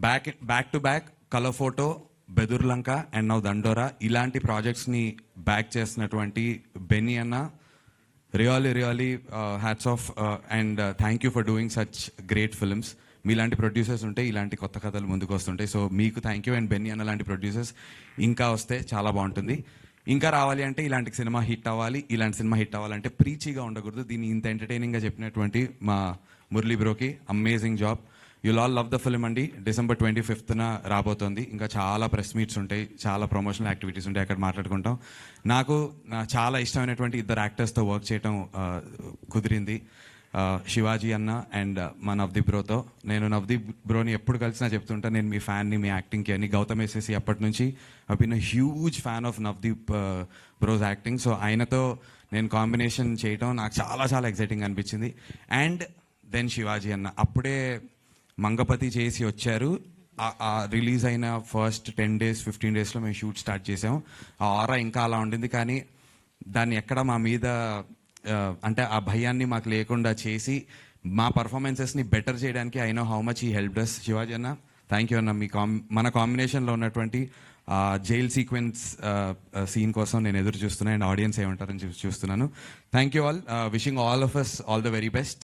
Back to back colour photo, Bedurulanka and now దండోరా ఇలాంటి ప్రాజెక్ట్స్ని back చేసినటువంటి బెన్నీ అన్న, really hats off and thank you for doing such great films. మీలాంటి producers ఉంటే ఇలాంటి కొత్త కథలు ముందుకు వస్తుంటాయి. సో మీకు థ్యాంక్ యూ. అండ్ బెన్నీ అన్న లాంటి ప్రొడ్యూసర్స్ ఇంకా వస్తే చాలా బాగుంటుంది. ఇంకా రావాలి అంటే ఇలాంటి సినిమా హిట్ అవ్వాలి. ఇలాంటి సినిమా హిట్ అవ్వాలంటే ప్రీచీగా ఉండకూడదు. దీన్ని ఇంత ఎంటర్టైనింగ్గా చెప్పినటువంటి మా మురళీ బ్రోకి amazing job. You'll all love the film అండి. December 25th రాబోతోంది. ఇంకా చాలా ప్రెస్ మీట్స్ ఉంటాయి, చాలా ప్రమోషనల్ యాక్టివిటీస్ ఉంటాయి, అక్కడ మాట్లాడుకుంటాం. నాకు చాలా ఇష్టమైనటువంటి ఇద్దరు యాక్టర్స్తో వర్క్ చేయడం కుదిరింది, శివాజీ అన్న అండ్ మా నవదీప్ బ్రోతో. నేను నవదీప్ బ్రోని ఎప్పుడు కలిసినా చెప్తుంటా, నేను మీ ఫ్యాన్ని, మీ యాక్టింగ్కి అని. గౌతమ్ ఎస్ఎస్సి అప్పటి నుంచి I been a huge fan of Navdeep bros acting. So ఆయనతో నేను కాంబినేషన్ చేయటం నాకు చాలా ఎక్సైటింగ్ అనిపించింది. అండ్ దెన్ శివాజీ అన్న అప్పుడే మంగపతి చేసి వచ్చారు. రిలీజ్ అయిన ఫస్ట్ 10 days 15 daysలో మేము షూట్ స్టార్ట్ చేసాం. ఆ ఆరా ఇంకా అలా ఉండింది, కానీ దాన్ని ఎక్కడ మా మీద అంటే ఆ భయాన్ని మాకు లేకుండా చేసి మా పర్ఫార్మెన్సెస్ని బెటర్ చేయడానికి ఐ నో హౌ మచ్ ఈ హెల్ప్డ్ అస్. శివాజీ అన్న థ్యాంక్ యూ అన్న. మీ మన కాంబినేషన్లో ఉన్నటువంటి జైల్ సీక్వెన్స్ సీన్ కోసం నేను ఎదురు చూస్తున్నాను, అండ్ ఆడియన్స్ ఏమంటారని చూస్తున్నాను. Thank you all. Wishing all of us all the very best.